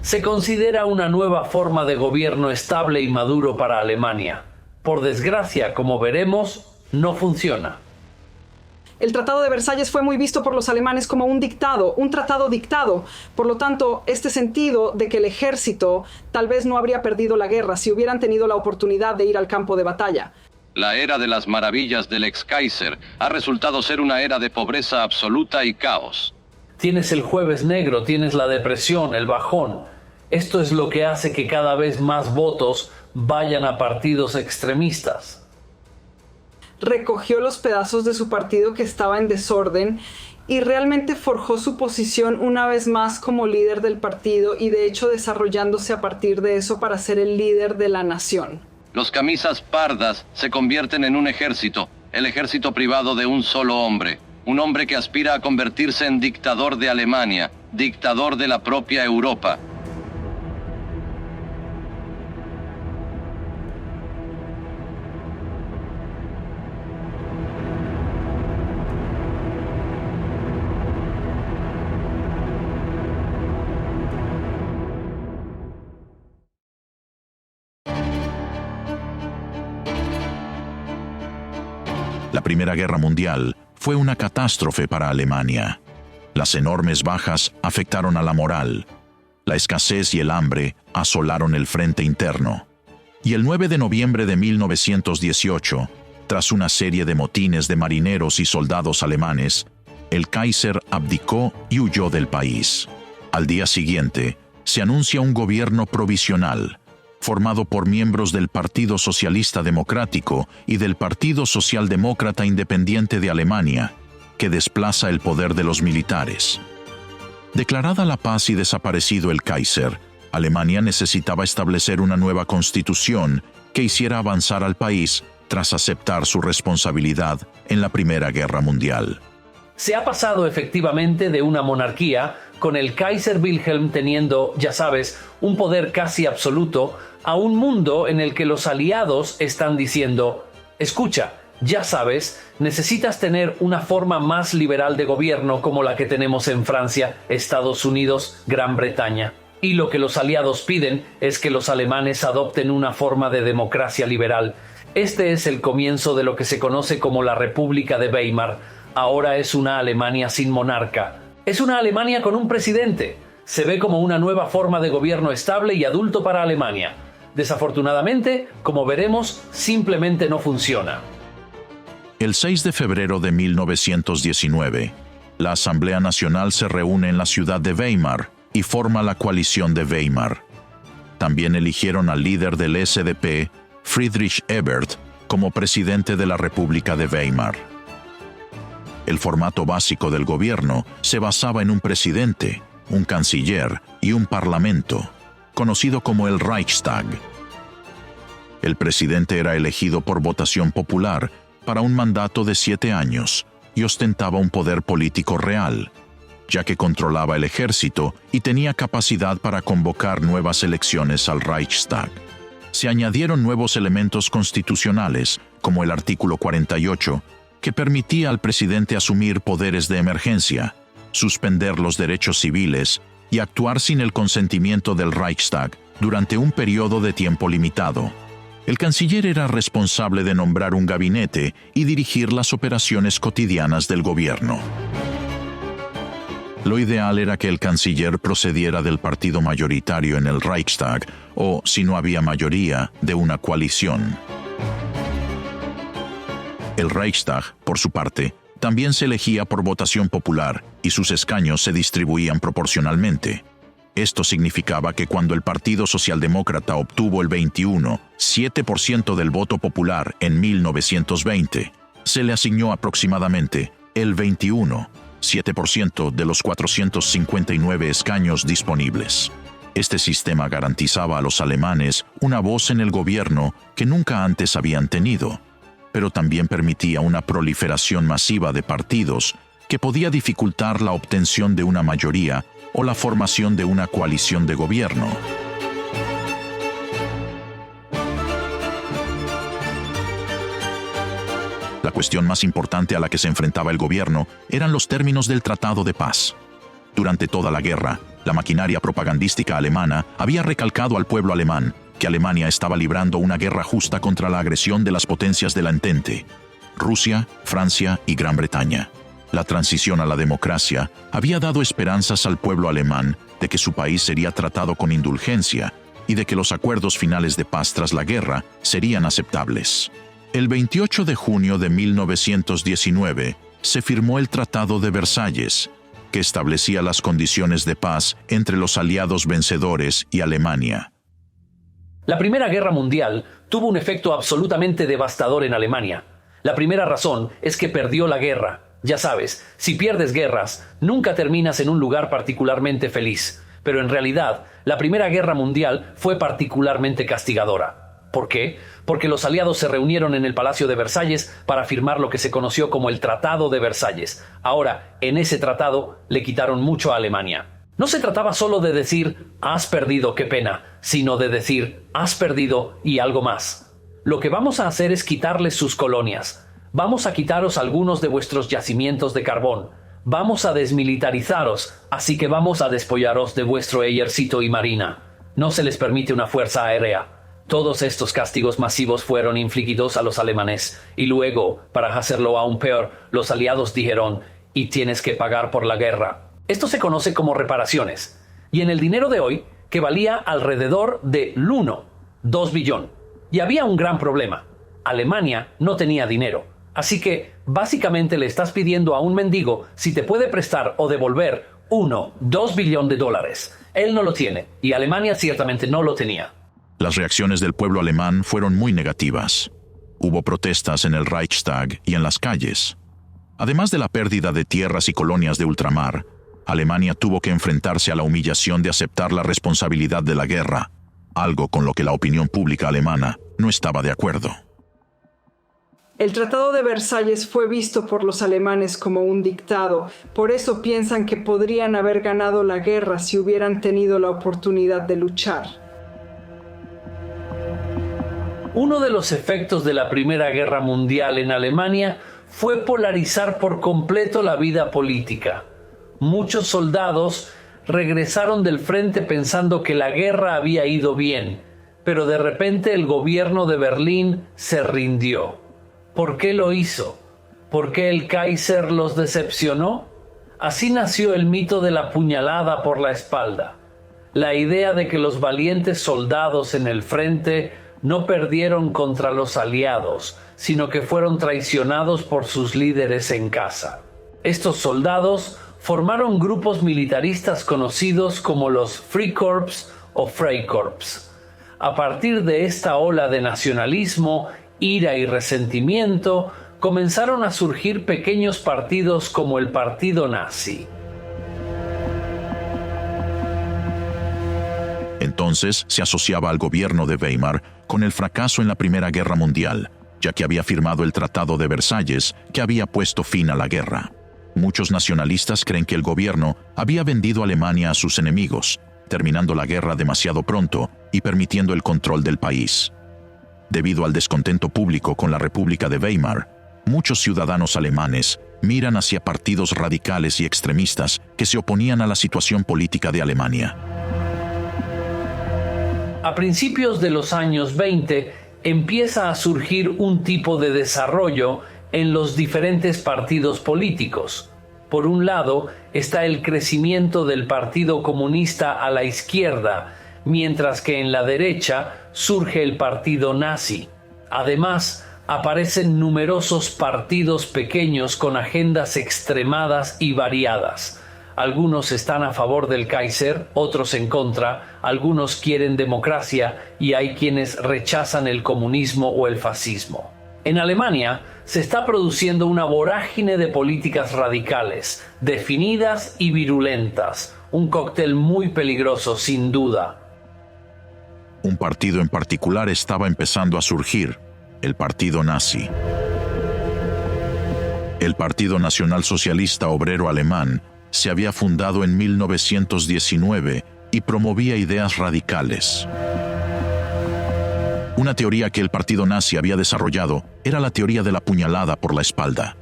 se considera una nueva forma de gobierno estable y maduro para Alemania. Por desgracia, como veremos, no funciona. El Tratado de Versalles fue muy visto por los alemanes como un tratado dictado. Por lo tanto, este sentido de que el ejército tal vez no habría perdido la guerra si hubieran tenido la oportunidad de ir al campo de batalla. La era de las maravillas del ex-Kaiser ha resultado ser una era de pobreza absoluta y caos. Tienes el Jueves Negro, tienes la depresión, el bajón. Esto es lo que hace que cada vez más votos vayan a partidos extremistas. Recogió los pedazos de su partido que estaba en desorden y realmente forjó su posición una vez más como líder del partido y de hecho desarrollándose a partir de eso para ser el líder de la nación. Los camisas pardas se convierten en un ejército, el ejército privado de un solo hombre. Un hombre que aspira a convertirse en dictador de Alemania, dictador de la propia Europa. La Primera Guerra Mundial fue una catástrofe para Alemania. Las enormes bajas afectaron a la moral. La escasez y el hambre asolaron el frente interno. Y el 9 de noviembre de 1918, tras una serie de motines de marineros y soldados alemanes, el Kaiser abdicó y huyó del país. Al día siguiente, se anuncia un gobierno provisional, formado por miembros del Partido Socialista Democrático y del Partido Socialdemócrata Independiente de Alemania, que desplaza el poder de los militares. Declarada la paz y desaparecido el Kaiser, Alemania necesitaba establecer una nueva constitución que hiciera avanzar al país tras aceptar su responsabilidad en la Primera Guerra Mundial. Se ha pasado efectivamente de una monarquía, con el Kaiser Wilhelm teniendo, ya sabes, un poder casi absoluto, a un mundo en el que los aliados están diciendo: escucha, ya sabes, necesitas tener una forma más liberal de gobierno como la que tenemos en Francia, Estados Unidos, Gran Bretaña. Y lo que los aliados piden es que los alemanes adopten una forma de democracia liberal. Este es el comienzo de lo que se conoce como la República de Weimar. Ahora es una Alemania sin monarca. Es una Alemania con un presidente. Se ve como una nueva forma de gobierno estable y adulto para Alemania. Desafortunadamente, como veremos, simplemente no funciona. El 6 de febrero de 1919, la Asamblea Nacional se reúne en la ciudad de Weimar y forma la coalición de Weimar. También eligieron al líder del SDP, Friedrich Ebert, como presidente de la República de Weimar. El formato básico del gobierno se basaba en un presidente, un canciller y un parlamento, conocido como el Reichstag. El presidente era elegido por votación popular para un mandato de 7 años y ostentaba un poder político real, ya que controlaba el ejército y tenía capacidad para convocar nuevas elecciones al Reichstag. Se añadieron nuevos elementos constitucionales, como el artículo 48, que permitía al presidente asumir poderes de emergencia, suspender los derechos civiles y actuar sin el consentimiento del Reichstag durante un periodo de tiempo limitado. El canciller era responsable de nombrar un gabinete y dirigir las operaciones cotidianas del gobierno. Lo ideal era que el canciller procediera del partido mayoritario en el Reichstag o, si no había mayoría, de una coalición. El Reichstag, por su parte, también se elegía por votación popular y sus escaños se distribuían proporcionalmente. Esto significaba que cuando el Partido Socialdemócrata obtuvo el 21,7% del voto popular en 1920, se le asignó aproximadamente el 21,7% de los 459 escaños disponibles. Este sistema garantizaba a los alemanes una voz en el gobierno que nunca antes habían tenido, pero también permitía una proliferación masiva de partidos que podía dificultar la obtención de una mayoría o la formación de una coalición de gobierno. La cuestión más importante a la que se enfrentaba el gobierno eran los términos del Tratado de Paz. Durante toda la guerra, La maquinaria propagandística alemana había recalcado al pueblo alemán que Alemania estaba librando una guerra justa contra la agresión de las potencias de la Entente, Rusia, Francia y Gran Bretaña. La transición a la democracia había dado esperanzas al pueblo alemán de que su país sería tratado con indulgencia y de que los acuerdos finales de paz tras la guerra serían aceptables. El 28 de junio de 1919 se firmó el Tratado de Versalles, que establecía las condiciones de paz entre los aliados vencedores y Alemania. La Primera Guerra Mundial tuvo un efecto absolutamente devastador en Alemania. La primera razón es que perdió la guerra. Ya sabes, si pierdes guerras, nunca terminas en un lugar particularmente feliz. Pero en realidad, la Primera Guerra Mundial fue particularmente castigadora. ¿Por qué? Porque los aliados se reunieron en el Palacio de Versalles para firmar lo que se conoció como el Tratado de Versalles. Ahora, en ese tratado, le quitaron mucho a Alemania. No se trataba solo de decir, has perdido, qué pena, sino de decir, has perdido y algo más. Lo que vamos a hacer es quitarles sus colonias. Vamos a quitaros algunos de vuestros yacimientos de carbón. Vamos a desmilitarizaros, así que vamos a despollaros de vuestro ejército y marina. No se les permite una fuerza aérea. Todos estos castigos masivos fueron infligidos a los alemanes, y luego, para hacerlo aún peor, los aliados dijeron, y tienes que pagar por la guerra. Esto se conoce como reparaciones, y en el dinero de hoy, que valía alrededor de 2 billón. Y había un gran problema. Alemania no tenía dinero. Así que, básicamente le estás pidiendo a un mendigo si te puede prestar o devolver 2 billones de dólares. Él no lo tiene, y Alemania ciertamente no lo tenía. Las reacciones del pueblo alemán fueron muy negativas. Hubo protestas en el Reichstag y en las calles. Además de la pérdida de tierras y colonias de ultramar, Alemania tuvo que enfrentarse a la humillación de aceptar la responsabilidad de la guerra, algo con lo que la opinión pública alemana no estaba de acuerdo. El Tratado de Versalles fue visto por los alemanes como un dictado. Por eso piensan que podrían haber ganado la guerra si hubieran tenido la oportunidad de luchar. Uno de los efectos de la Primera Guerra Mundial en Alemania fue polarizar por completo la vida política. Muchos soldados regresaron del frente pensando que la guerra había ido bien, pero de repente el gobierno de Berlín se rindió. ¿Por qué lo hizo? ¿Por qué el Kaiser los decepcionó? Así nació el mito de la puñalada por la espalda. La idea de que los valientes soldados en el frente no perdieron contra los aliados, sino que fueron traicionados por sus líderes en casa. Estos soldados formaron grupos militaristas conocidos como los Freikorps o Freikorps. A partir de esta ola de nacionalismo, ira y resentimiento, comenzaron a surgir pequeños partidos como el Partido Nazi. Entonces se asociaba al gobierno de Weimar con el fracaso en la Primera Guerra Mundial, ya que había firmado el Tratado de Versalles que había puesto fin a la guerra. Muchos nacionalistas creen que el gobierno había vendido a Alemania a sus enemigos, terminando la guerra demasiado pronto y permitiendo el control del país. Debido al descontento público con la República de Weimar, muchos ciudadanos alemanes miran hacia partidos radicales y extremistas que se oponían a la situación política de Alemania. A principios de los años 20 empieza a surgir un tipo de desarrollo en los diferentes partidos políticos. Por un lado está el crecimiento del Partido Comunista a la izquierda, mientras que en la derecha surge el Partido Nazi. Además, aparecen numerosos partidos pequeños con agendas extremadas y variadas. Algunos están a favor del Kaiser, otros en contra, algunos quieren democracia y hay quienes rechazan el comunismo o el fascismo. En Alemania se está produciendo una vorágine de políticas radicales, definidas y virulentas, un cóctel muy peligroso sin duda. Un partido en particular estaba empezando a surgir, el Partido Nazi. El Partido Nacional Socialista Obrero Alemán se había fundado en 1919 y promovía ideas radicales. Una teoría que el partido nazi había desarrollado era la teoría de la puñalada por la espalda,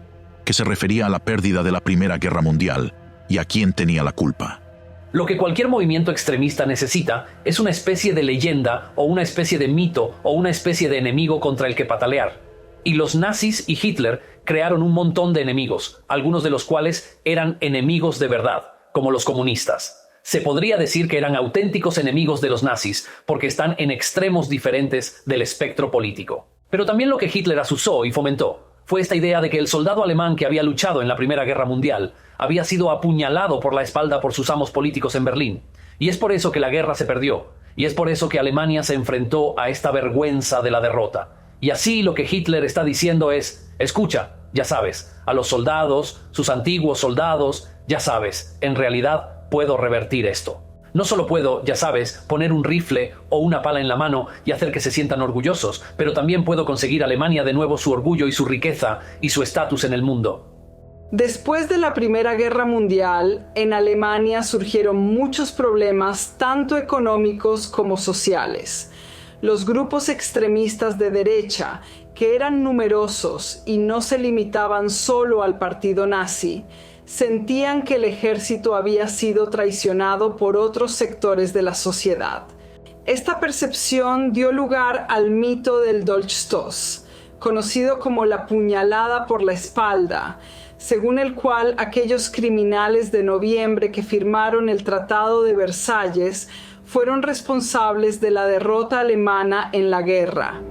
que se refería a la pérdida de la Primera Guerra Mundial y a quién tenía la culpa. Lo que cualquier movimiento extremista necesita es una especie de leyenda o una especie de mito o una especie de enemigo contra el que patalear. Y los nazis y Hitler crearon un montón de enemigos, algunos de los cuales eran enemigos de verdad, como los comunistas. Se podría decir que eran auténticos enemigos de los nazis, porque están en extremos diferentes del espectro político. Pero también lo que Hitler asusó y fomentó fue esta idea de que el soldado alemán que había luchado en la Primera Guerra Mundial había sido apuñalado por la espalda por sus amos políticos en Berlín. Y es por eso que la guerra se perdió. Y es por eso que Alemania se enfrentó a esta vergüenza de la derrota. Y así lo que Hitler está diciendo es, escucha, ya sabes, a los soldados, sus antiguos soldados, ya sabes, en realidad puedo revertir esto. No solo puedo, ya sabes, poner un rifle o una pala en la mano y hacer que se sientan orgullosos, pero también puedo conseguir a Alemania de nuevo su orgullo y su riqueza y su estatus en el mundo. Después de la Primera Guerra Mundial, en Alemania surgieron muchos problemas, tanto económicos como sociales. Los grupos extremistas de derecha, que eran numerosos y no se limitaban solo al partido nazi, sentían que el ejército había sido traicionado por otros sectores de la sociedad. Esta percepción dio lugar al mito del Dolchstoß, conocido como la puñalada por la espalda, según el cual aquellos criminales de noviembre que firmaron el Tratado de Versalles fueron responsables de la derrota alemana en la guerra.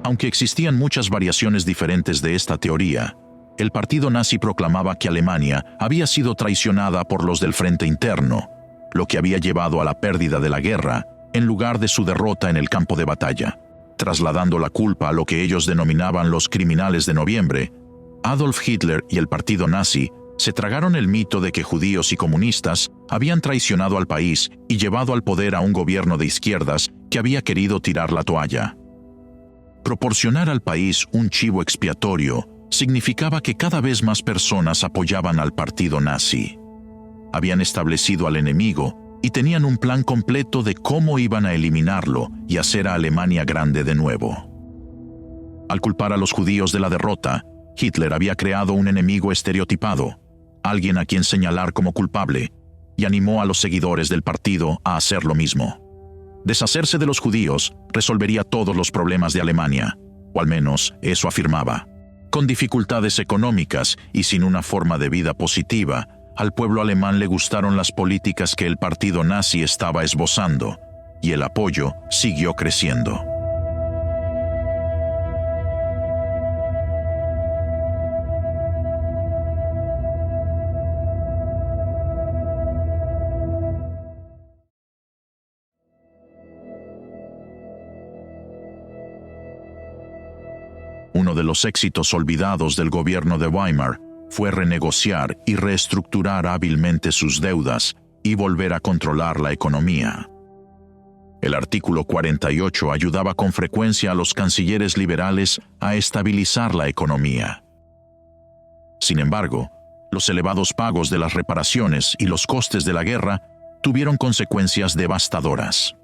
Aunque existían muchas variaciones diferentes de esta teoría, el partido nazi proclamaba que Alemania había sido traicionada por los del frente interno, lo que había llevado a la pérdida de la guerra en lugar de su derrota en el campo de batalla. Trasladando la culpa a lo que ellos denominaban los criminales de noviembre, Adolf Hitler y el partido nazi se tragaron el mito de que judíos y comunistas habían traicionado al país y llevado al poder a un gobierno de izquierdas que había querido tirar la toalla. Proporcionar al país un chivo expiatorio significaba que cada vez más personas apoyaban al partido nazi. Habían establecido al enemigo y tenían un plan completo de cómo iban a eliminarlo y hacer a Alemania grande de nuevo. Al culpar a los judíos de la derrota, Hitler había creado un enemigo estereotipado, alguien a quien señalar como culpable, y animó a los seguidores del partido a hacer lo mismo. Deshacerse de los judíos resolvería todos los problemas de Alemania, o al menos eso afirmaba. Con dificultades económicas y sin una forma de vida positiva, al pueblo alemán le gustaron las políticas que el partido nazi estaba esbozando, y el apoyo siguió creciendo. Uno de los éxitos olvidados del gobierno de Weimar fue renegociar y reestructurar hábilmente sus deudas y volver a controlar la economía. El artículo 48 ayudaba con frecuencia a los cancilleres liberales a estabilizar la economía. Sin embargo, los elevados pagos de las reparaciones y los costes de la guerra tuvieron consecuencias devastadoras.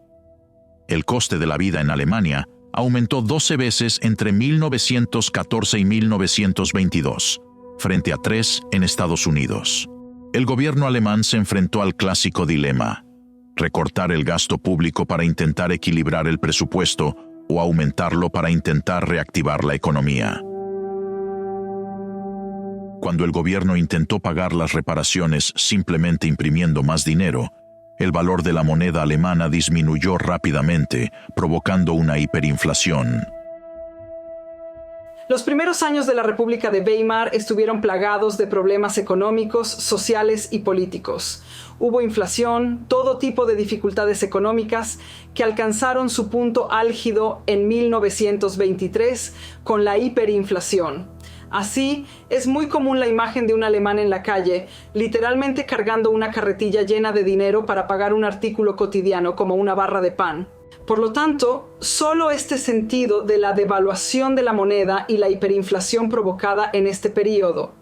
El coste de la vida en Alemania aumentó 12 veces entre 1914 y 1922, frente a 3 en Estados Unidos. El gobierno alemán se enfrentó al clásico dilema: recortar el gasto público para intentar equilibrar el presupuesto o aumentarlo para intentar reactivar la economía. Cuando el gobierno intentó pagar las reparaciones simplemente imprimiendo más dinero, el valor de la moneda alemana disminuyó rápidamente, provocando una hiperinflación. Los primeros años de la República de Weimar estuvieron plagados de problemas económicos, sociales y políticos. Hubo inflación, todo tipo de dificultades económicas que alcanzaron su punto álgido en 1923 con la hiperinflación. Así, es muy común la imagen de un alemán en la calle, literalmente cargando una carretilla llena de dinero para pagar un artículo cotidiano como una barra de pan. Por lo tanto, solo este sentido de la devaluación de la moneda y la hiperinflación provocada en este periodo.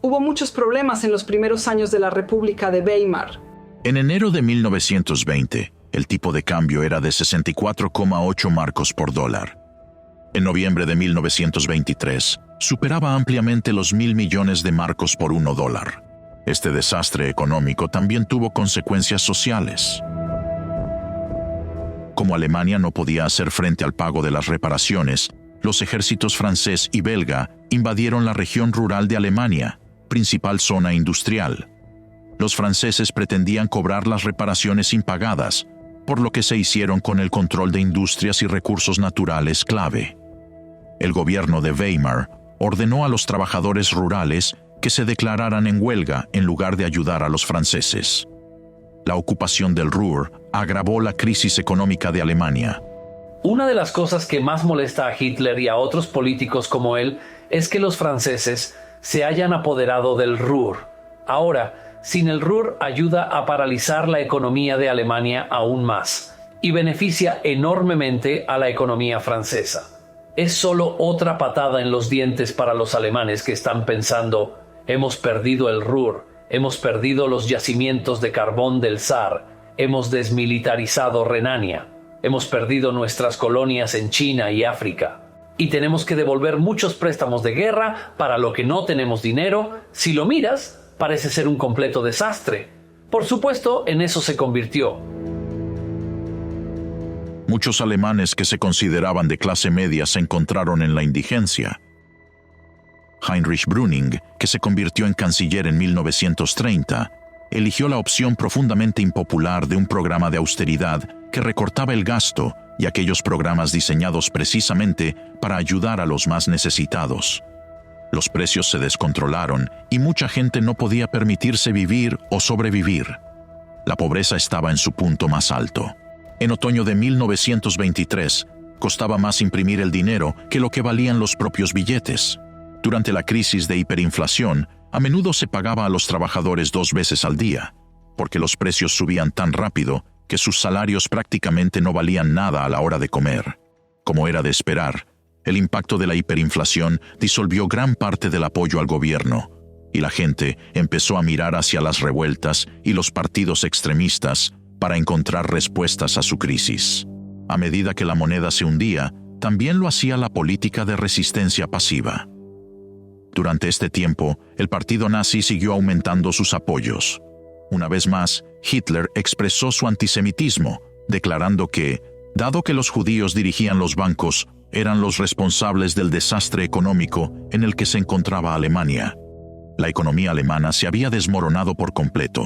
Hubo muchos problemas en los primeros años de la República de Weimar. En enero de 1920, el tipo de cambio era de 64,8 marcos por dólar. En noviembre de 1923, superaba ampliamente los 1.000 millones de marcos por $1. Este desastre económico también tuvo consecuencias sociales. Como Alemania no podía hacer frente al pago de las reparaciones, los ejércitos francés y belga invadieron la región rural de Alemania, principal zona industrial. Los franceses pretendían cobrar las reparaciones impagadas, por lo que se hicieron con el control de industrias y recursos naturales clave. El gobierno de Weimar ordenó a los trabajadores rurales que se declararan en huelga en lugar de ayudar a los franceses. La ocupación del Ruhr agravó la crisis económica de Alemania. Una de las cosas que más molesta a Hitler y a otros políticos como él es que los franceses se hayan apoderado del Ruhr. Ahora, sin el Ruhr ayuda a paralizar la economía de Alemania aún más y beneficia enormemente a la economía francesa. Es solo otra patada en los dientes para los alemanes que están pensando: hemos perdido el Ruhr, hemos perdido los yacimientos de carbón del Saar, hemos desmilitarizado Renania, hemos perdido nuestras colonias en China y África. Y tenemos que devolver muchos préstamos de guerra para lo que no tenemos dinero. Si lo miras, parece ser un completo desastre. Por supuesto, en eso se convirtió. Muchos alemanes que se consideraban de clase media se encontraron en la indigencia. Heinrich Brüning, que se convirtió en canciller en 1930, eligió la opción profundamente impopular de un programa de austeridad que recortaba el gasto y aquellos programas diseñados precisamente para ayudar a los más necesitados. Los precios se descontrolaron y mucha gente no podía permitirse vivir o sobrevivir. La pobreza estaba en su punto más alto. En otoño de 1923, costaba más imprimir el dinero que lo que valían los propios billetes. Durante la crisis de hiperinflación, a menudo se pagaba a los trabajadores 2 veces al día, porque los precios subían tan rápido que sus salarios prácticamente no valían nada a la hora de comer. Como era de esperar, el impacto de la hiperinflación disolvió gran parte del apoyo al gobierno, y la gente empezó a mirar hacia las revueltas y los partidos extremistas para encontrar respuestas a su crisis. A medida que la moneda se hundía, también lo hacía la política de resistencia pasiva. Durante este tiempo, el partido nazi siguió aumentando sus apoyos. Una vez más, Hitler expresó su antisemitismo, declarando que, dado que los judíos dirigían los bancos, eran los responsables del desastre económico en el que se encontraba Alemania. La economía alemana se había desmoronado por completo,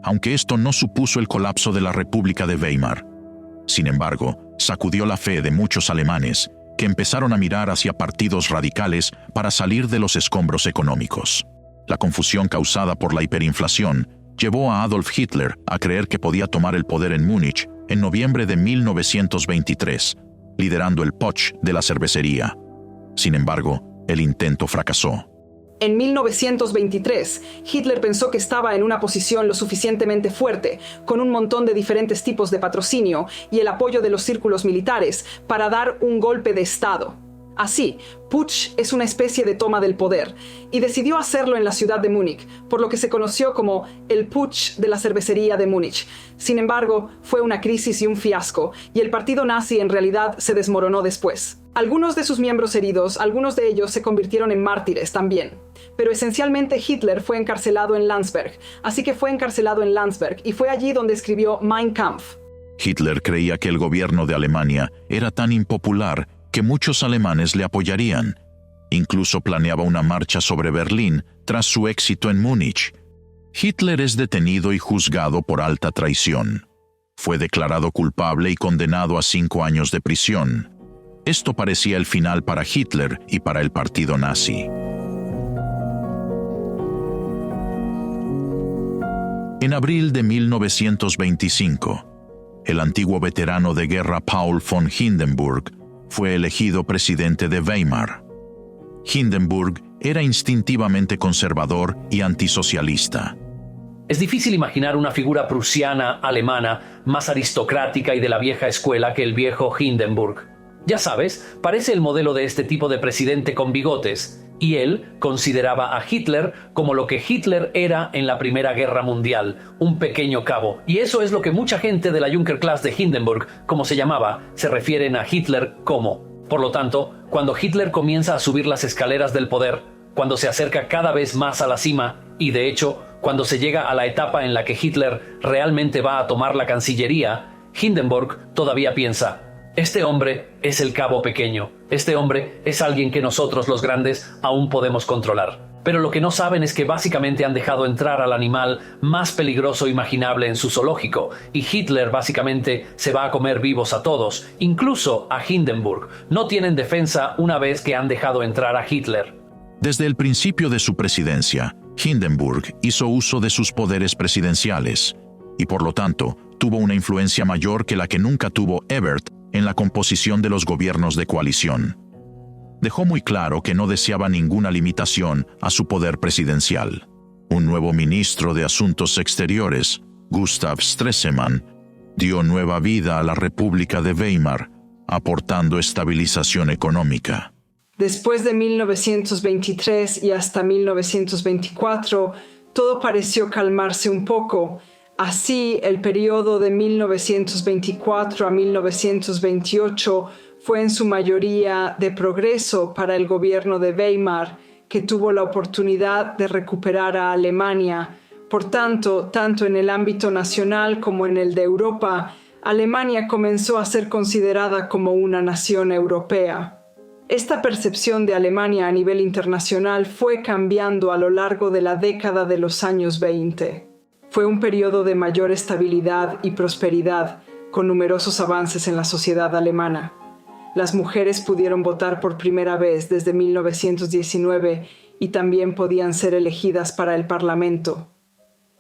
aunque esto no supuso el colapso de la República de Weimar. Sin embargo, sacudió la fe de muchos alemanes que empezaron a mirar hacia partidos radicales para salir de los escombros económicos. La confusión causada por la hiperinflación llevó a Adolf Hitler a creer que podía tomar el poder en Múnich en noviembre de 1923, liderando el Putsch de la cervecería. Sin embargo, el intento fracasó. En 1923, Hitler pensó que estaba en una posición lo suficientemente fuerte, con un montón de diferentes tipos de patrocinio y el apoyo de los círculos militares, para dar un golpe de Estado. Así, Putsch es una especie de toma del poder, y decidió hacerlo en la ciudad de Múnich, por lo que se conoció como el Putsch de la cervecería de Múnich. Sin embargo, fue una crisis y un fiasco, y el partido nazi en realidad se desmoronó después. Algunos de sus miembros heridos, algunos de ellos se convirtieron en mártires también. Pero esencialmente Hitler fue encarcelado en Landsberg, así que fue encarcelado en Landsberg y fue allí donde escribió Mein Kampf. Hitler creía que el gobierno de Alemania era tan impopular que muchos alemanes le apoyarían. Incluso planeaba una marcha sobre Berlín tras su éxito en Múnich. Hitler es detenido y juzgado por alta traición. Fue declarado culpable y condenado a 5 años de prisión. Esto parecía el final para Hitler y para el partido nazi. En abril de 1925, el antiguo veterano de guerra Paul von Hindenburg fue elegido presidente de Weimar. Hindenburg era instintivamente conservador y antisocialista. Es difícil imaginar una figura prusiana alemana más aristocrática y de la vieja escuela que el viejo Hindenburg. Ya sabes, parece el modelo de este tipo de presidente con bigotes, y él consideraba a Hitler como lo que Hitler era en la Primera Guerra Mundial, un pequeño cabo. Y eso es lo que mucha gente de la Junkerklasse de Hindenburg, como se llamaba, se refieren a Hitler como. Por lo tanto, cuando Hitler comienza a subir las escaleras del poder, cuando se acerca cada vez más a la cima y, de hecho, cuando se llega a la etapa en la que Hitler realmente va a tomar la Cancillería, Hindenburg todavía piensa: este hombre es el cabo pequeño, este hombre es alguien que nosotros los grandes aún podemos controlar. Pero lo que no saben es que básicamente han dejado entrar al animal más peligroso imaginable en su zoológico, y Hitler básicamente se va a comer vivos a todos, incluso a Hindenburg. No tienen defensa una vez que han dejado entrar a Hitler. Desde el principio de su presidencia, Hindenburg hizo uso de sus poderes presidenciales y por lo tanto tuvo una influencia mayor que la que nunca tuvo Ebert en la composición de los gobiernos de coalición. Dejó muy claro que no deseaba ninguna limitación a su poder presidencial. Un nuevo ministro de Asuntos Exteriores, Gustav Stresemann, dio nueva vida a la República de Weimar, aportando estabilización económica. Después de 1923 y hasta 1924, todo pareció calmarse un poco. Así, el periodo de 1924 a 1928 fue en su mayoría de progreso para el gobierno de Weimar, que tuvo la oportunidad de recuperar a Alemania. Por tanto en el ámbito nacional como en el de Europa, Alemania comenzó a ser considerada como una nación europea. Esta percepción de Alemania a nivel internacional fue cambiando a lo largo de la década de los años 20. Fue un periodo de mayor estabilidad y prosperidad, con numerosos avances en la sociedad alemana. Las mujeres pudieron votar por primera vez desde 1919 y también podían ser elegidas para el Parlamento.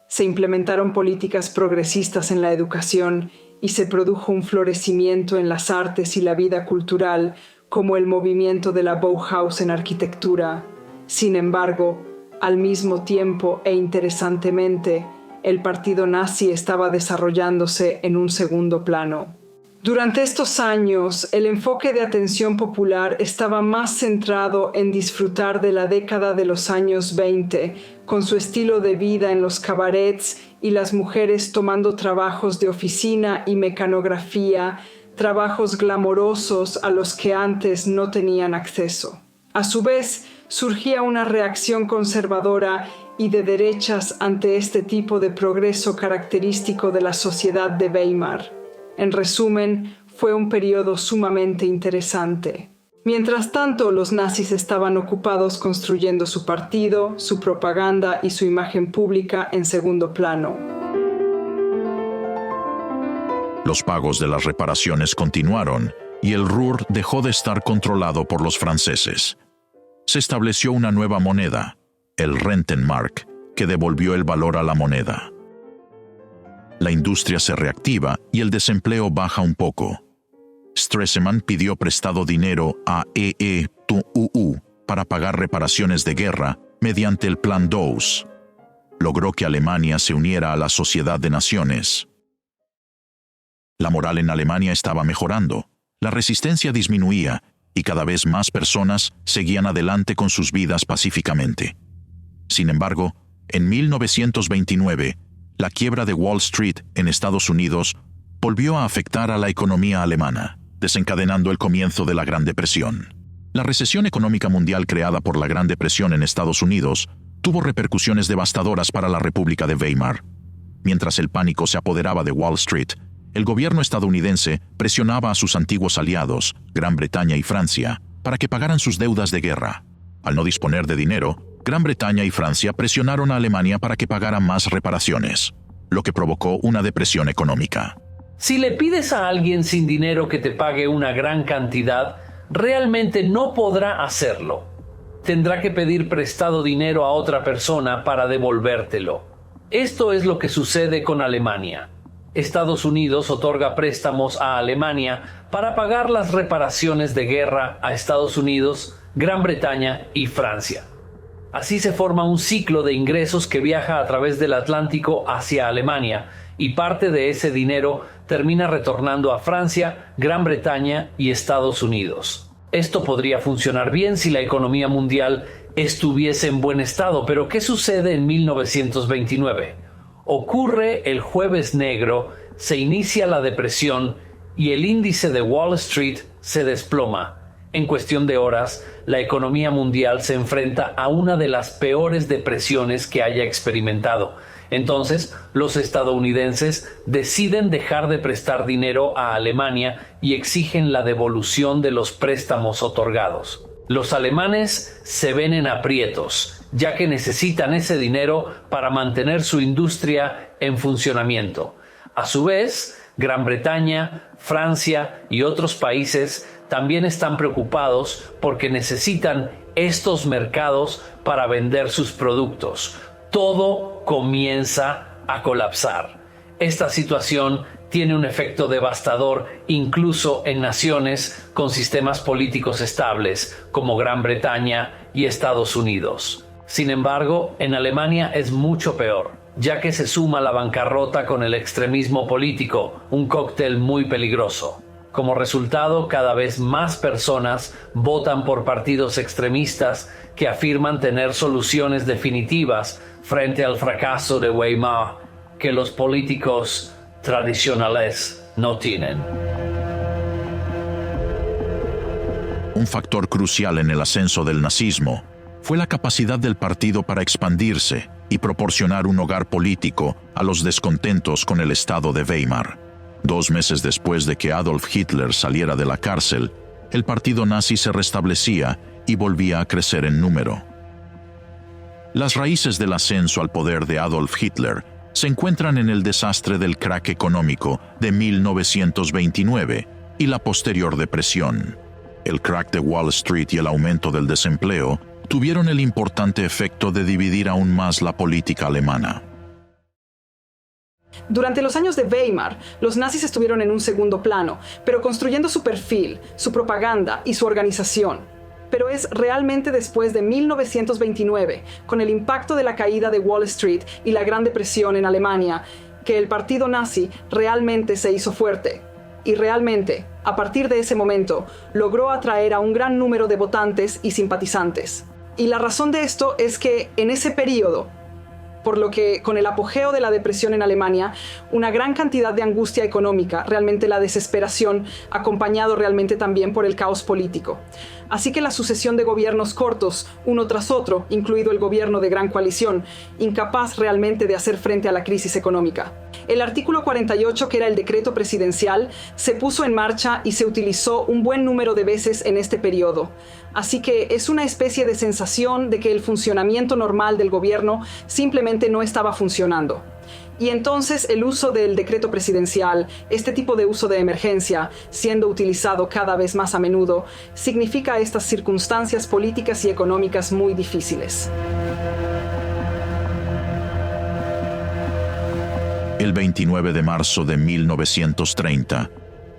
Se implementaron políticas progresistas en la educación y se produjo un florecimiento en las artes y la vida cultural, como el movimiento de la Bauhaus en arquitectura. Sin embargo, al mismo tiempo e interesantemente, el partido nazi estaba desarrollándose en un segundo plano. Durante estos años, el enfoque de atención popular estaba más centrado en disfrutar de la década de los años 20, con su estilo de vida en los cabarets y las mujeres tomando trabajos de oficina y mecanografía, trabajos glamorosos a los que antes no tenían acceso. A su vez, surgía una reacción conservadora y de derechas ante este tipo de progreso característico de la sociedad de Weimar. En resumen, fue un periodo sumamente interesante. Mientras tanto, los nazis estaban ocupados construyendo su partido, su propaganda y su imagen pública en segundo plano. Los pagos de las reparaciones continuaron y el Ruhr dejó de estar controlado por los franceses. Se estableció una nueva moneda, el Rentenmark, que devolvió el valor a la moneda. La industria se reactiva y el desempleo baja un poco. Stresemann pidió prestado dinero a EE-TUU para pagar reparaciones de guerra mediante el Plan Dawes. Logró que Alemania se uniera a la Sociedad de Naciones. La moral en Alemania estaba mejorando, la resistencia disminuía y cada vez más personas seguían adelante con sus vidas pacíficamente. Sin embargo, en 1929, la quiebra de Wall Street en Estados Unidos volvió a afectar a la economía alemana, desencadenando el comienzo de la Gran Depresión. La recesión económica mundial creada por la Gran Depresión en Estados Unidos tuvo repercusiones devastadoras para la República de Weimar. Mientras el pánico se apoderaba de Wall Street, el gobierno estadounidense presionaba a sus antiguos aliados, Gran Bretaña y Francia, para que pagaran sus deudas de guerra. Al no disponer de dinero, Gran Bretaña y Francia presionaron a Alemania para que pagara más reparaciones, lo que provocó una depresión económica. Si le pides a alguien sin dinero que te pague una gran cantidad, realmente no podrá hacerlo. Tendrá que pedir prestado dinero a otra persona para devolvértelo. Esto es lo que sucede con Alemania. Estados Unidos otorga préstamos a Alemania para pagar las reparaciones de guerra a Estados Unidos, Gran Bretaña y Francia. Así se forma un ciclo de ingresos que viaja a través del Atlántico hacia Alemania, y parte de ese dinero termina retornando a Francia, Gran Bretaña y Estados Unidos. Esto podría funcionar bien si la economía mundial estuviese en buen estado, pero ¿qué sucede en 1929? Ocurre el Jueves Negro, se inicia la depresión y el índice de Wall Street se desploma. En cuestión de horas, la economía mundial se enfrenta a una de las peores depresiones que haya experimentado. Entonces, los estadounidenses deciden dejar de prestar dinero a Alemania y exigen la devolución de los préstamos otorgados. Los alemanes se ven en aprietos, ya que necesitan ese dinero para mantener su industria en funcionamiento. A su vez, Gran Bretaña, Francia y otros países también están preocupados porque necesitan estos mercados para vender sus productos. Todo comienza a colapsar. Esta situación tiene un efecto devastador incluso en naciones con sistemas políticos estables como Gran Bretaña y Estados Unidos. Sin embargo, en Alemania es mucho peor, ya que se suma la bancarrota con el extremismo político, un cóctel muy peligroso. Como resultado, cada vez más personas votan por partidos extremistas que afirman tener soluciones definitivas frente al fracaso de Weimar que los políticos tradicionales no tienen. Un factor crucial en el ascenso del nazismo fue la capacidad del partido para expandirse y proporcionar un hogar político a los descontentos con el Estado de Weimar. 2 meses después de que Adolf Hitler saliera de la cárcel, el partido nazi se restablecía y volvía a crecer en número. Las raíces del ascenso al poder de Adolf Hitler se encuentran en el desastre del crack económico de 1929 y la posterior depresión. El crack de Wall Street y el aumento del desempleo tuvieron el importante efecto de dividir aún más la política alemana. Durante los años de Weimar, los nazis estuvieron en un segundo plano, pero construyendo su perfil, su propaganda y su organización. Pero es realmente después de 1929, con el impacto de la caída de Wall Street y la Gran Depresión en Alemania, que el partido nazi realmente se hizo fuerte. Y realmente, a partir de ese momento, logró atraer a un gran número de votantes y simpatizantes. Y la razón de esto es que en ese periodo, por lo que con el apogeo de la depresión en Alemania, una gran cantidad de angustia económica, realmente la desesperación, acompañado realmente también por el caos político. Así que la sucesión de gobiernos cortos, uno tras otro, incluido el gobierno de Gran Coalición, incapaz realmente de hacer frente a la crisis económica. El artículo 48, que era el decreto presidencial, se puso en marcha y se utilizó un buen número de veces en este periodo. Así que es una especie de sensación de que el funcionamiento normal del gobierno simplemente no estaba funcionando. Y entonces el uso del decreto presidencial, este tipo de uso de emergencia, siendo utilizado cada vez más a menudo, significa estas circunstancias políticas y económicas muy difíciles. El 29 de marzo de 1930,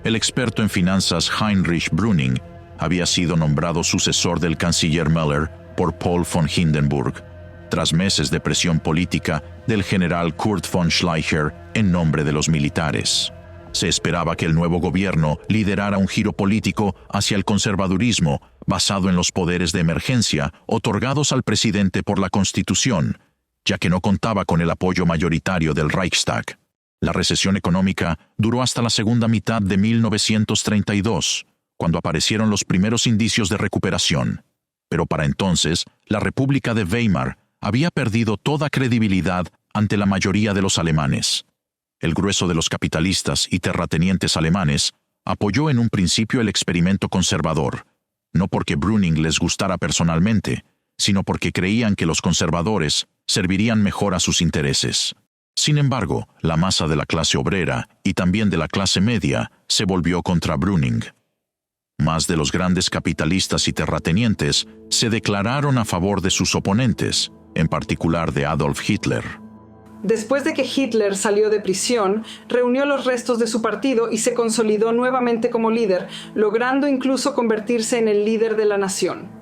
el experto en finanzas Heinrich Brüning había sido nombrado sucesor del canciller Müller por Paul von Hindenburg, tras meses de presión política del general Kurt von Schleicher en nombre de los militares. Se esperaba que el nuevo gobierno liderara un giro político hacia el conservadurismo basado en los poderes de emergencia otorgados al presidente por la Constitución, ya que no contaba con el apoyo mayoritario del Reichstag. La recesión económica duró hasta la segunda mitad de 1932, cuando aparecieron los primeros indicios de recuperación. Pero para entonces, la República de Weimar había perdido toda credibilidad ante la mayoría de los alemanes. El grueso de los capitalistas y terratenientes alemanes apoyó en un principio el experimento conservador, no porque Brüning les gustara personalmente, sino porque creían que los conservadores servirían mejor a sus intereses. Sin embargo, la masa de la clase obrera y también de la clase media se volvió contra Brüning. Más de los grandes capitalistas y terratenientes se declararon a favor de sus oponentes, en particular de Adolf Hitler. Después de que Hitler salió de prisión, reunió los restos de su partido y se consolidó nuevamente como líder, logrando incluso convertirse en el líder de la nación.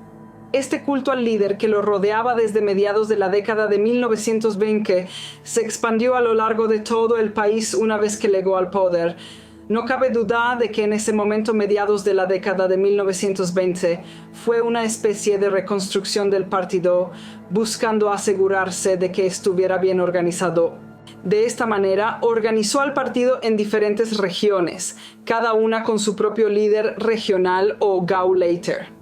Este culto al líder que lo rodeaba desde mediados de la década de 1920 se expandió a lo largo de todo el país una vez que llegó al poder. No cabe duda de que en ese momento, mediados de la década de 1920, fue una especie de reconstrucción del partido, buscando asegurarse de que estuviera bien organizado. De esta manera, organizó al partido en diferentes regiones, cada una con su propio líder regional o Gauleiter.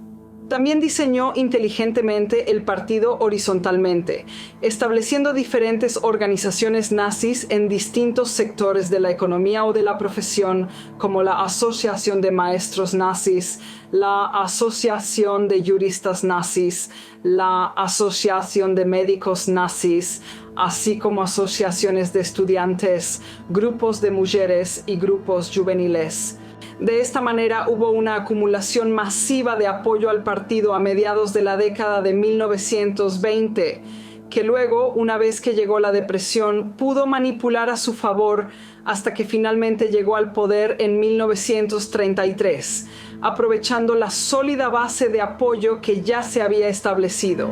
También diseñó inteligentemente el partido horizontalmente, estableciendo diferentes organizaciones nazis en distintos sectores de la economía o de la profesión, como la Asociación de Maestros Nazis, la Asociación de Juristas Nazis, la Asociación de Médicos Nazis, así como asociaciones de estudiantes, grupos de mujeres y grupos juveniles. De esta manera hubo una acumulación masiva de apoyo al partido a mediados de la década de 1920, que luego, una vez que llegó la depresión, pudo manipular a su favor hasta que finalmente llegó al poder en 1933, aprovechando la sólida base de apoyo que ya se había establecido.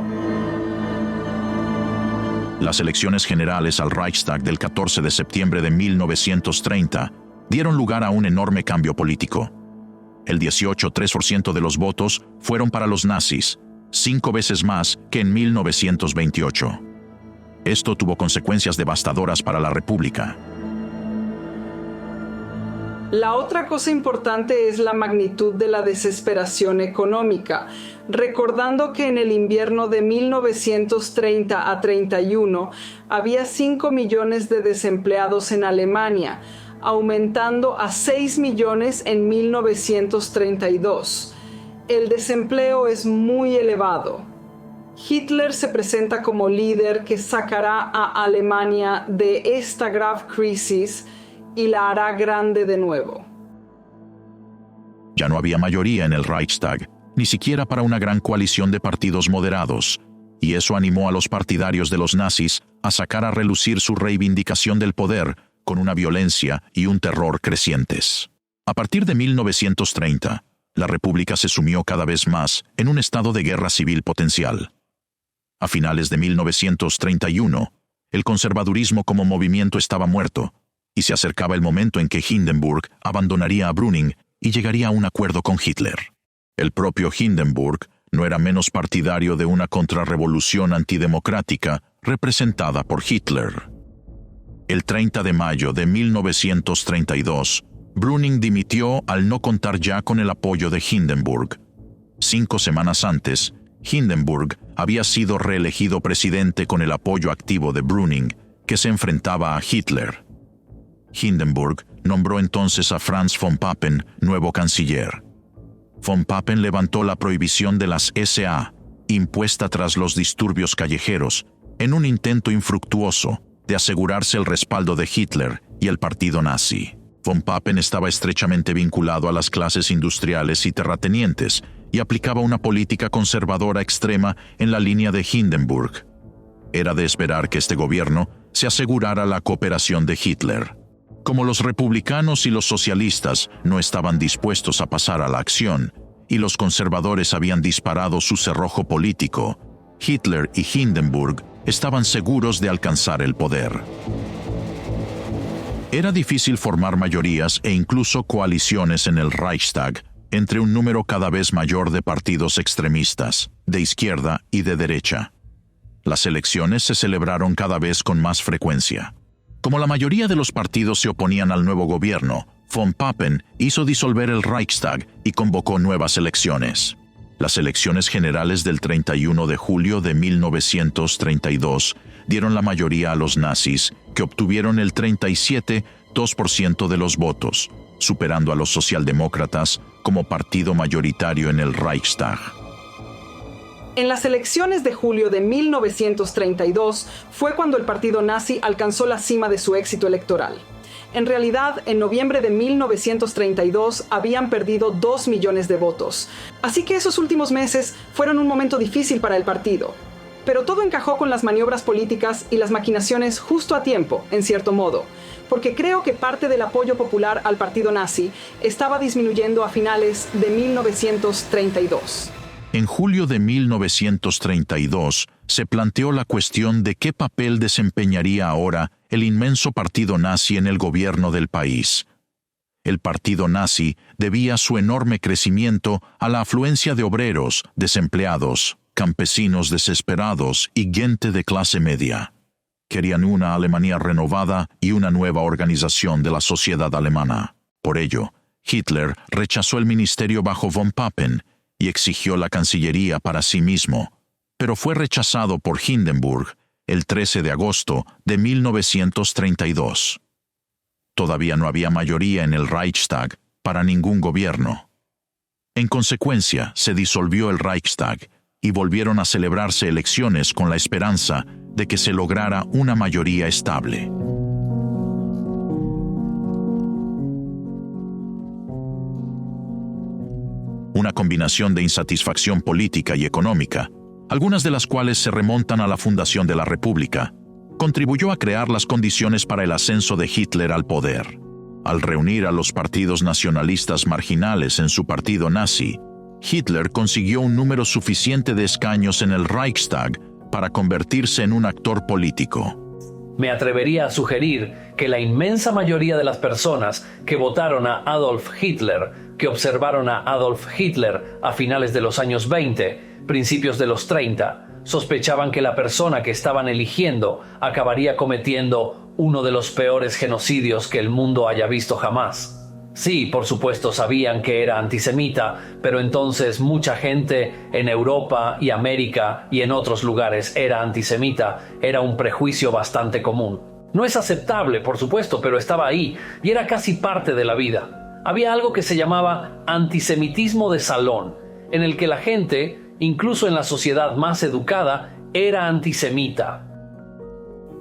Las elecciones generales al Reichstag del 14 de septiembre de 1930 dieron lugar a un enorme cambio político. El 18,3% de los votos fueron para los nazis, 5 veces más que en 1928. Esto tuvo consecuencias devastadoras para la República. La otra cosa importante es la magnitud de la desesperación económica, recordando que en el invierno de 1930 a 31 había 5 millones de desempleados en Alemania, aumentando a 6 millones en 1932. El desempleo es muy elevado. Hitler se presenta como líder que sacará a Alemania de esta grave crisis y la hará grande de nuevo. Ya no había mayoría en el Reichstag, ni siquiera para una gran coalición de partidos moderados, y eso animó a los partidarios de los nazis a sacar a relucir su reivindicación del poder con una violencia y un terror crecientes. A partir de 1930, la República se sumió cada vez más en un estado de guerra civil potencial. A finales de 1931, el conservadurismo como movimiento estaba muerto, y se acercaba el momento en que Hindenburg abandonaría a Brüning y llegaría a un acuerdo con Hitler. El propio Hindenburg no era menos partidario de una contrarrevolución antidemocrática representada por Hitler. El 30 de mayo de 1932, Brüning dimitió al no contar ya con el apoyo de Hindenburg. 5 semanas antes, Hindenburg había sido reelegido presidente con el apoyo activo de Brüning, que se enfrentaba a Hitler. Hindenburg nombró entonces a Franz von Papen nuevo canciller. Von Papen levantó la prohibición de las SA, impuesta tras los disturbios callejeros, en un intento infructuoso de asegurarse el respaldo de Hitler y el partido nazi. Von Papen estaba estrechamente vinculado a las clases industriales y terratenientes y aplicaba una política conservadora extrema en la línea de Hindenburg. Era de esperar que este gobierno se asegurara la cooperación de Hitler. Como los republicanos y los socialistas no estaban dispuestos a pasar a la acción y los conservadores habían disparado su cerrojo político, Hitler y Hindenburg estaban seguros de alcanzar el poder. Era difícil formar mayorías e incluso coaliciones en el Reichstag entre un número cada vez mayor de partidos extremistas, de izquierda y de derecha. Las elecciones se celebraron cada vez con más frecuencia. Como la mayoría de los partidos se oponían al nuevo gobierno, von Papen hizo disolver el Reichstag y convocó nuevas elecciones. Las elecciones generales del 31 de julio de 1932 dieron la mayoría a los nazis, que obtuvieron el 37,2% de los votos, superando a los socialdemócratas como partido mayoritario en el Reichstag. En las elecciones de julio de 1932 fue cuando el partido nazi alcanzó la cima de su éxito electoral. En realidad, en noviembre de 1932 habían perdido 2 millones de votos. Así que esos últimos meses fueron un momento difícil para el partido. Pero todo encajó con las maniobras políticas y las maquinaciones justo a tiempo, en cierto modo, porque creo que parte del apoyo popular al partido nazi estaba disminuyendo a finales de 1932. En julio de 1932 se planteó la cuestión de qué papel desempeñaría ahora el inmenso partido nazi en el gobierno del país. El partido nazi debía su enorme crecimiento a la afluencia de obreros, desempleados, campesinos desesperados y gente de clase media. querían una Alemania renovada y una nueva organización de la sociedad alemana. Por ello, Hitler rechazó el ministerio bajo von Papen y exigió la Cancillería para sí mismo, pero fue rechazado por Hindenburg el 13 de agosto de 1932. Todavía no había mayoría en el Reichstag para ningún gobierno. En consecuencia, se disolvió el Reichstag y volvieron a celebrarse elecciones con la esperanza de que se lograra una mayoría estable. Una combinación de insatisfacción política y económica, algunas de las cuales se remontan a la fundación de la República, contribuyó a crear las condiciones para el ascenso de Hitler al poder. Al reunir a los partidos nacionalistas marginales en su partido nazi, Hitler consiguió un número suficiente de escaños en el Reichstag para convertirse en un actor político. Me atrevería a sugerir que la inmensa mayoría de las personas que votaron a Adolf Hitler, que observaron a Adolf Hitler a finales de los años 20, principios de los 30, sospechaban que la persona que estaban eligiendo acabaría cometiendo uno de los peores genocidios que el mundo haya visto jamás. Sí, por supuesto sabían que era antisemita, pero entonces mucha gente en Europa y América y en otros lugares era antisemita. Era un prejuicio bastante común. No es aceptable, por supuesto, pero estaba ahí y era casi parte de la vida. Había algo que se llamaba antisemitismo de salón, en el que la gente, incluso en la sociedad más educada, era antisemita.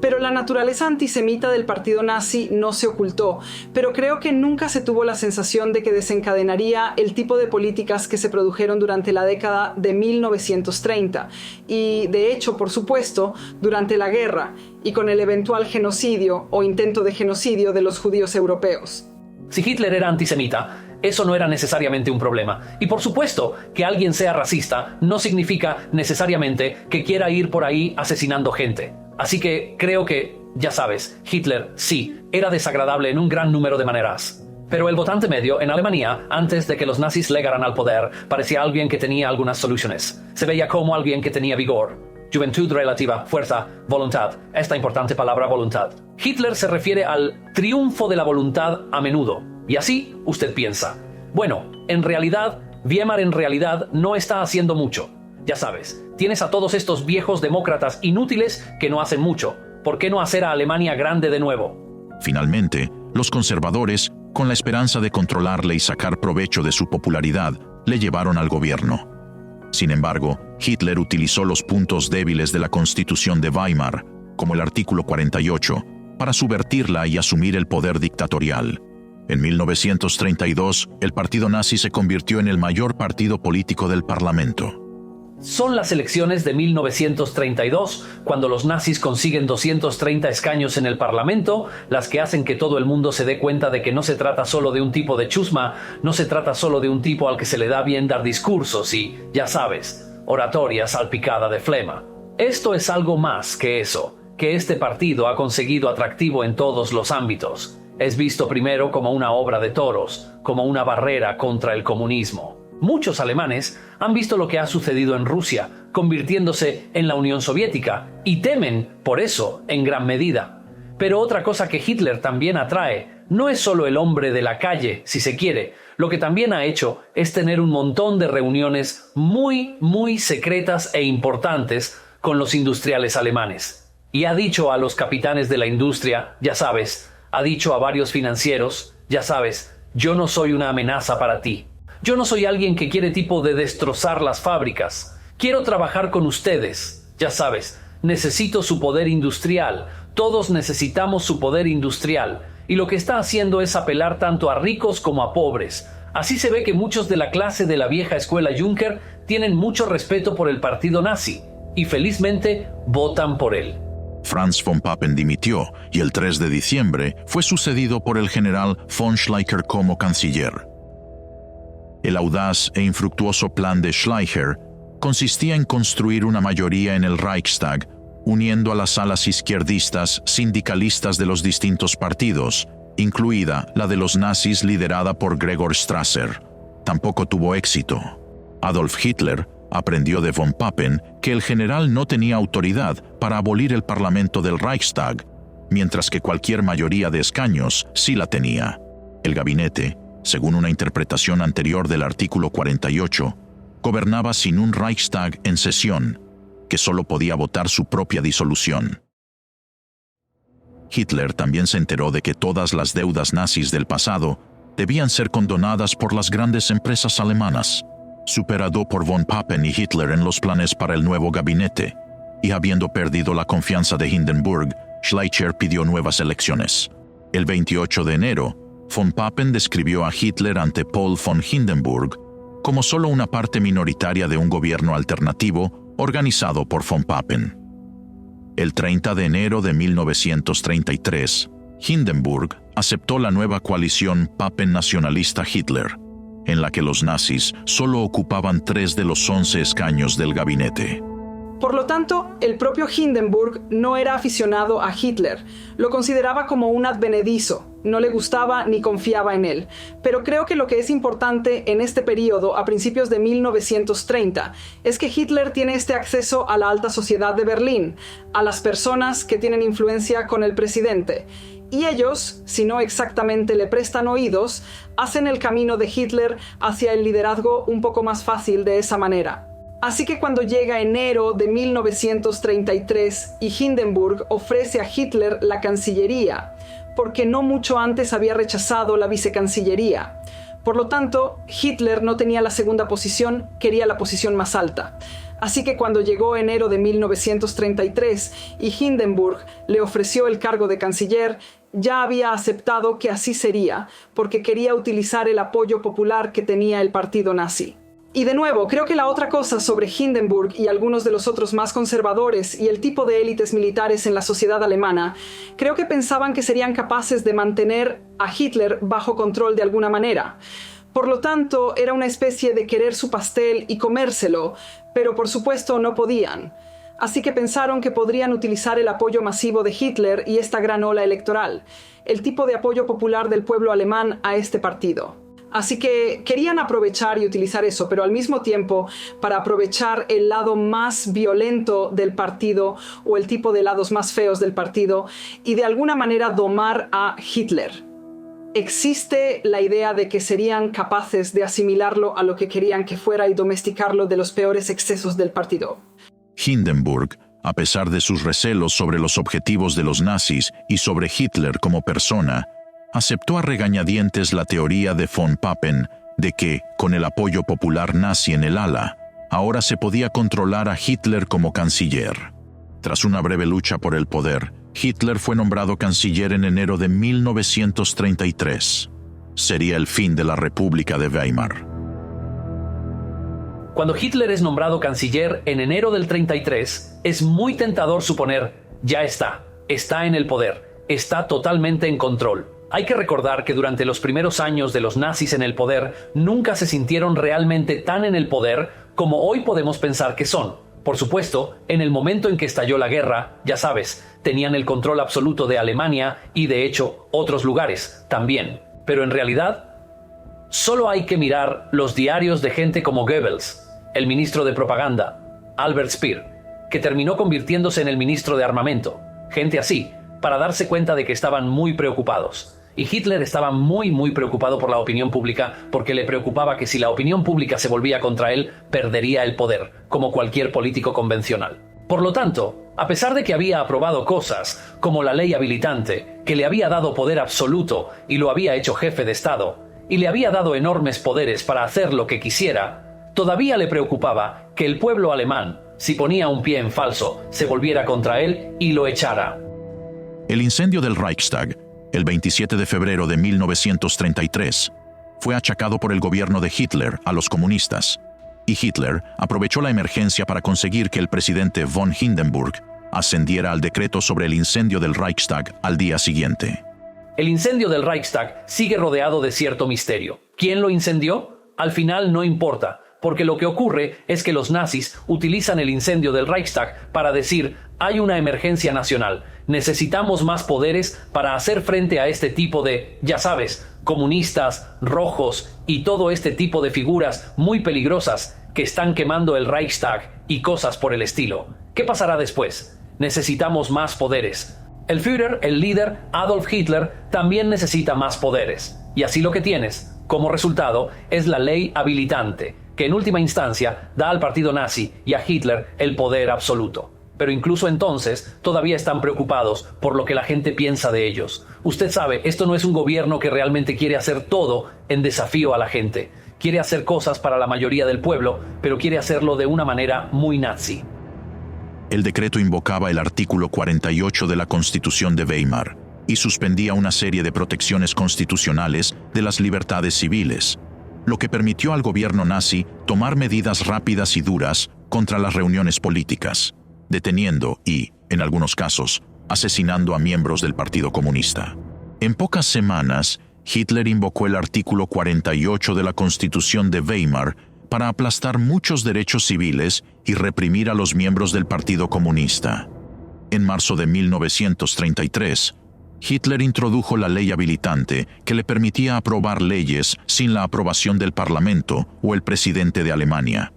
Pero la naturaleza antisemita del partido nazi no se ocultó, pero creo que nunca se tuvo la sensación de que desencadenaría el tipo de políticas que se produjeron durante la década de 1930 y, de hecho, por supuesto, durante la guerra y con el eventual genocidio o intento de genocidio de los judíos europeos. Si Hitler era antisemita, eso no era necesariamente un problema. Y por supuesto, que alguien sea racista no significa necesariamente que quiera ir por ahí asesinando gente. Así que creo que, ya sabes, Hitler sí, era desagradable en un gran número de maneras. Pero el votante medio en Alemania, antes de que los nazis llegaran al poder, parecía alguien que tenía algunas soluciones. Se veía como alguien que tenía vigor, juventud relativa, fuerza, voluntad. Esta importante palabra voluntad. Hitler se refiere al triunfo de la voluntad a menudo. Y así usted piensa, bueno, en realidad, Weimar en realidad no está haciendo mucho. Ya sabes, tienes a todos estos viejos demócratas inútiles que no hacen mucho. ¿Por qué no hacer a Alemania grande de nuevo? Finalmente, los conservadores, con la esperanza de controlarle y sacar provecho de su popularidad, le llevaron al gobierno. Sin embargo, Hitler utilizó los puntos débiles de la Constitución de Weimar, como el artículo 48, para subvertirla y asumir el poder dictatorial. En 1932, el partido nazi se convirtió en el mayor partido político del Parlamento. Son las elecciones de 1932, cuando los nazis consiguen 230 escaños en el Parlamento, las que hacen que todo el mundo se dé cuenta de que no se trata solo de un tipo de chusma, no se trata solo de un tipo al que se le da bien dar discursos y, ya sabes, oratoria salpicada de flema. Esto es algo más que eso, que este partido ha conseguido atractivo en todos los ámbitos. Es visto primero como una obra de toros, como una barrera contra el comunismo. Muchos alemanes han visto lo que ha sucedido en Rusia, convirtiéndose en la Unión Soviética, y temen, por eso, en gran medida. Pero otra cosa que Hitler también atrae no es solo el hombre de la calle, si se quiere. Lo que también ha hecho es tener un montón de reuniones muy secretas e importantes con los industriales alemanes. Y ha dicho a los capitanes de la industria, ya sabes, ha dicho a varios financieros, ya sabes, yo no soy una amenaza para ti. Yo no soy alguien que quiere tipo de destrozar las fábricas. Quiero trabajar con ustedes. Ya sabes, necesito su poder industrial. Todos necesitamos su poder industrial. Y lo que está haciendo es apelar tanto a ricos como a pobres. Así se ve que muchos de la clase de la vieja escuela Juncker tienen mucho respeto por el partido nazi. Y felizmente votan por él. Franz von Papen dimitió y el 3 de diciembre fue sucedido por el general von Schleicher como canciller. El audaz e infructuoso plan de Schleicher consistía en construir una mayoría en el Reichstag, uniendo a las alas izquierdistas sindicalistas de los distintos partidos, incluida la de los nazis liderada por Gregor Strasser. Tampoco tuvo éxito. Adolf Hitler aprendió de von Papen que el general no tenía autoridad para abolir el parlamento del Reichstag, mientras que cualquier mayoría de escaños sí la tenía. El gabinete, según una interpretación anterior del artículo 48, gobernaba sin un Reichstag en sesión, que solo podía votar su propia disolución. Hitler también se enteró de que todas las deudas nazis del pasado debían ser condonadas por las grandes empresas alemanas. Superado por von Papen y Hitler en los planes para el nuevo gabinete, y habiendo perdido la confianza de Hindenburg, Schleicher pidió nuevas elecciones. El 28 de enero, von Papen describió a Hitler ante Paul von Hindenburg como solo una parte minoritaria de un gobierno alternativo organizado por von Papen. El 30 de enero de 1933, Hindenburg aceptó la nueva coalición Papen nacionalista Hitler, en la que los nazis solo ocupaban 3 de los 11 escaños del gabinete. Por lo tanto, el propio Hindenburg no era aficionado a Hitler, lo consideraba como un advenedizo, no le gustaba ni confiaba en él. Pero creo que lo que es importante en este periodo, a principios de 1930, es que Hitler tiene este acceso a la alta sociedad de Berlín, a las personas que tienen influencia con el presidente. Y ellos, si no exactamente le prestan oídos, hacen el camino de Hitler hacia el liderazgo un poco más fácil de esa manera. Así que cuando llega enero de 1933 y Hindenburg ofrece a Hitler la Cancillería, porque no mucho antes había rechazado la vicecancillería. Por lo tanto, Hitler no tenía la segunda posición, quería la posición más alta. Así que cuando llegó enero de 1933 y Hindenburg le ofreció el cargo de canciller, ya había aceptado que así sería, porque quería utilizar el apoyo popular que tenía el partido nazi. Y de nuevo, creo que la otra cosa sobre Hindenburg y algunos de los otros más conservadores y el tipo de élites militares en la sociedad alemana, creo que pensaban que serían capaces de mantener a Hitler bajo control de alguna manera. Por lo tanto, era una especie de querer su pastel y comérselo, pero por supuesto no podían. Así que pensaron que podrían utilizar el apoyo masivo de Hitler y esta gran ola electoral, el tipo de apoyo popular del pueblo alemán a este partido. Así que querían aprovechar y utilizar eso, pero al mismo tiempo para aprovechar el lado más violento del partido o el tipo de lados más feos del partido y de alguna manera domar a Hitler. Existe la idea de que serían capaces de asimilarlo a lo que querían que fuera y domesticarlo de los peores excesos del partido. Hindenburg, a pesar de sus recelos sobre los objetivos de los nazis y sobre Hitler como persona, aceptó a regañadientes la teoría de von Papen de que, con el apoyo popular nazi en el ala, ahora se podía controlar a Hitler como canciller. Tras una breve lucha por el poder, Hitler fue nombrado canciller en enero de 1933. Sería el fin de la República de Weimar. Cuando Hitler es nombrado canciller en enero del 33, es muy tentador suponer, ya está en el poder, está totalmente en control. Hay que recordar que durante los primeros años de los nazis en el poder, nunca se sintieron realmente tan en el poder como hoy podemos pensar que son. Por supuesto, en el momento en que estalló la guerra, ya sabes, tenían el control absoluto de Alemania y de hecho otros lugares también. Pero en realidad, solo hay que mirar los diarios de gente como Goebbels, el ministro de propaganda, Albert Speer, que terminó convirtiéndose en el ministro de armamento. Gente así, para darse cuenta de que estaban muy preocupados. Y Hitler estaba muy preocupado por la opinión pública porque le preocupaba que si la opinión pública se volvía contra él, perdería el poder, como cualquier político convencional. Por lo tanto, a pesar de que había aprobado cosas como la ley habilitante, que le había dado poder absoluto y lo había hecho jefe de Estado, y le había dado enormes poderes para hacer lo que quisiera, todavía le preocupaba que el pueblo alemán, si ponía un pie en falso, se volviera contra él y lo echara. El incendio del Reichstag, el 27 de febrero de 1933, fue achacado por el gobierno de Hitler a los comunistas, y Hitler aprovechó la emergencia para conseguir que el presidente von Hindenburg ascendiera al decreto sobre el incendio del Reichstag al día siguiente. El incendio del Reichstag sigue rodeado de cierto misterio. ¿Quién lo incendió? Al final no importa, porque lo que ocurre es que los nazis utilizan el incendio del Reichstag para decir: hay una emergencia nacional, necesitamos más poderes para hacer frente a este tipo de, ya sabes, comunistas, rojos y todo este tipo de figuras muy peligrosas que están quemando el Reichstag y cosas por el estilo. ¿Qué pasará después? Necesitamos más poderes. El Führer, el líder, Adolf Hitler, también necesita más poderes. Y así lo que tienes, como resultado, es la ley habilitante, que en última instancia da al partido nazi y a Hitler el poder absoluto. Pero incluso entonces todavía están preocupados por lo que la gente piensa de ellos. Usted sabe, esto no es un gobierno que realmente quiere hacer todo en desafío a la gente. Quiere hacer cosas para la mayoría del pueblo, pero quiere hacerlo de una manera muy nazi. El decreto invocaba el artículo 48 de la Constitución de Weimar y suspendía una serie de protecciones constitucionales de las libertades civiles, lo que permitió al gobierno nazi tomar medidas rápidas y duras contra las reuniones políticas, deteniendo y, en algunos casos, asesinando a miembros del Partido Comunista. En pocas semanas, Hitler invocó el artículo 48 de la Constitución de Weimar para aplastar muchos derechos civiles y reprimir a los miembros del Partido Comunista. En marzo de 1933, Hitler introdujo la ley habilitante que le permitía aprobar leyes sin la aprobación del Parlamento o el presidente de Alemania.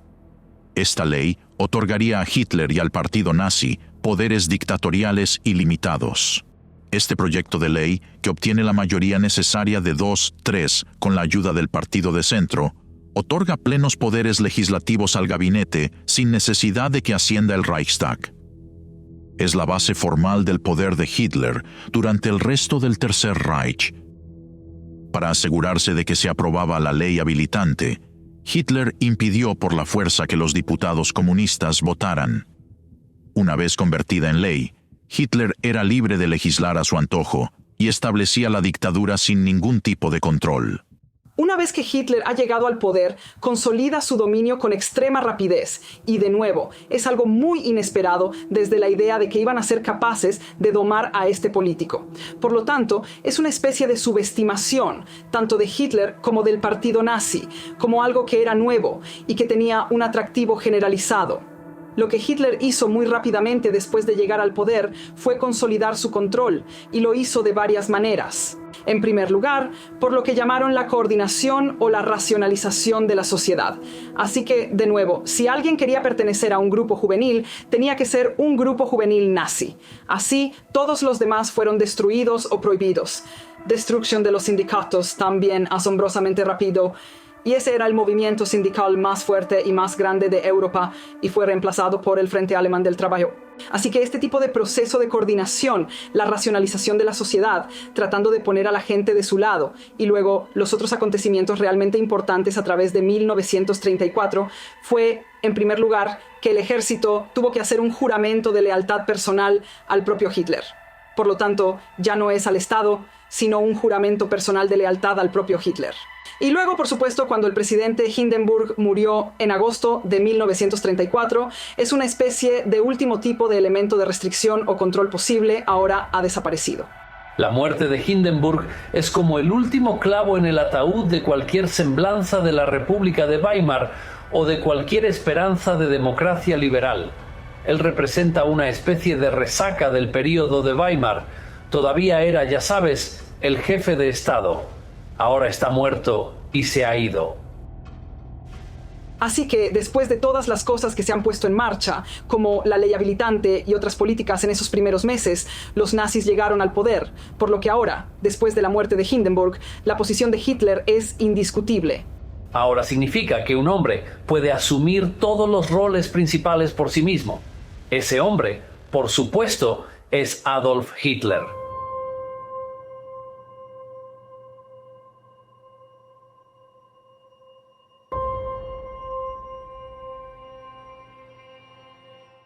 Esta ley otorgaría a Hitler y al partido nazi poderes dictatoriales ilimitados. Este proyecto de ley, que obtiene la mayoría necesaria de 2/3 con la ayuda del partido de centro, otorga plenos poderes legislativos al gabinete sin necesidad de que ascienda el Reichstag. Es la base formal del poder de Hitler durante el resto del Tercer Reich. Para asegurarse de que se aprobaba la ley habilitante, Hitler impidió por la fuerza que los diputados comunistas votaran. Una vez convertida en ley, Hitler era libre de legislar a su antojo y establecía la dictadura sin ningún tipo de control. Una vez que Hitler ha llegado al poder, consolida su dominio con extrema rapidez y, de nuevo, es algo muy inesperado desde la idea de que iban a ser capaces de domar a este político. Por lo tanto, es una especie de subestimación, tanto de Hitler como del partido nazi, como algo que era nuevo y que tenía un atractivo generalizado. Lo que Hitler hizo muy rápidamente después de llegar al poder fue consolidar su control, y lo hizo de varias maneras. En primer lugar, por lo que llamaron la coordinación o la racionalización de la sociedad. Así que, de nuevo, si alguien quería pertenecer a un grupo juvenil, tenía que ser un grupo juvenil nazi. Así, todos los demás fueron destruidos o prohibidos. Destrucción de los sindicatos también asombrosamente rápido. Y ese era el movimiento sindical más fuerte y más grande de Europa y fue reemplazado por el Frente Alemán del Trabajo. Así que este tipo de proceso de coordinación, la racionalización de la sociedad, tratando de poner a la gente de su lado, y luego los otros acontecimientos realmente importantes a través de 1934, fue, en primer lugar, que el ejército tuvo que hacer un juramento de lealtad personal al propio Hitler. Por lo tanto, ya no es al Estado, sino un juramento personal de lealtad al propio Hitler. Y luego, por supuesto, cuando el presidente Hindenburg murió en agosto de 1934, es una especie de último tipo de elemento de restricción o control posible, ahora ha desaparecido. La muerte de Hindenburg es como el último clavo en el ataúd de cualquier semblanza de la República de Weimar o de cualquier esperanza de democracia liberal. Él representa una especie de resaca del período de Weimar. Todavía era, ya sabes, el jefe de Estado. Ahora está muerto y se ha ido. Así que, después de todas las cosas que se han puesto en marcha, como la ley habilitante y otras políticas en esos primeros meses, los nazis llegaron al poder, por lo que ahora, después de la muerte de Hindenburg, la posición de Hitler es indiscutible. Ahora significa que un hombre puede asumir todos los roles principales por sí mismo. Ese hombre, por supuesto, es Adolf Hitler.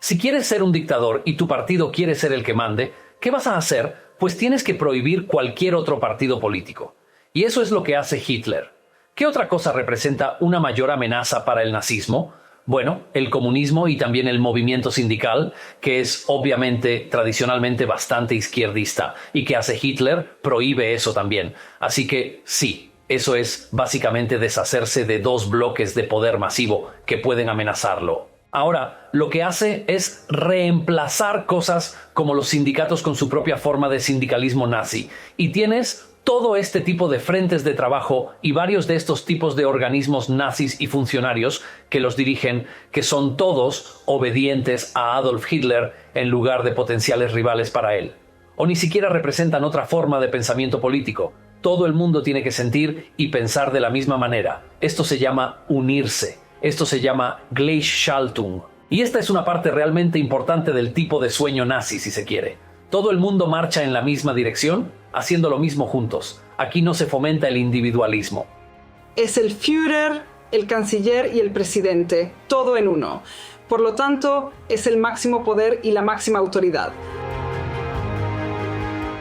Si quieres ser un dictador y tu partido quiere ser el que mande, ¿qué vas a hacer? Pues tienes que prohibir cualquier otro partido político. Y eso es lo que hace Hitler. ¿Qué otra cosa representa una mayor amenaza para el nazismo? Bueno, el comunismo y también el movimiento sindical, que es obviamente tradicionalmente bastante izquierdista, y que hace Hitler, prohíbe eso también. Así que sí, eso es básicamente deshacerse de dos bloques de poder masivo que pueden amenazarlo. Ahora, lo que hace es reemplazar cosas como los sindicatos con su propia forma de sindicalismo nazi. Y tienes Todo este tipo de frentes de trabajo y varios de estos tipos de organismos nazis y funcionarios que los dirigen, que son todos obedientes a Adolf Hitler en lugar de potenciales rivales para él. O ni siquiera representan otra forma de pensamiento político. Todo el mundo tiene que sentir y pensar de la misma manera. Esto se llama unirse. Esto se llama Gleichschaltung. Y esta es una parte realmente importante del tipo de sueño nazi, si se quiere. Todo el mundo marcha en la misma dirección, haciendo lo mismo juntos. Aquí no se fomenta el individualismo. Es el Führer, el canciller y el presidente, todo en uno. Por lo tanto, es el máximo poder y la máxima autoridad.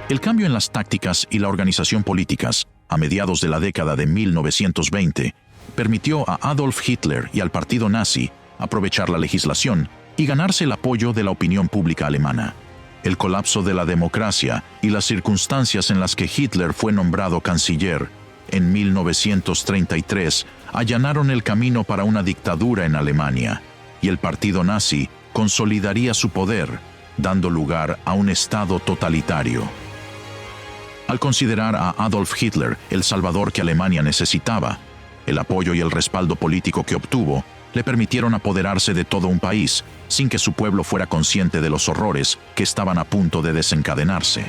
El cambio en las tácticas y la organización políticas, a mediados de la década de 1920, permitió a Adolf Hitler y al partido nazi aprovechar la legislación y ganarse el apoyo de la opinión pública alemana. El colapso de la democracia y las circunstancias en las que Hitler fue nombrado canciller en 1933 allanaron el camino para una dictadura en Alemania, y el partido nazi consolidaría su poder, dando lugar a un estado totalitario. Al considerar a Adolf Hitler el salvador que Alemania necesitaba, el apoyo y el respaldo político que obtuvo le permitieron apoderarse de todo un país, sin que su pueblo fuera consciente de los horrores que estaban a punto de desencadenarse.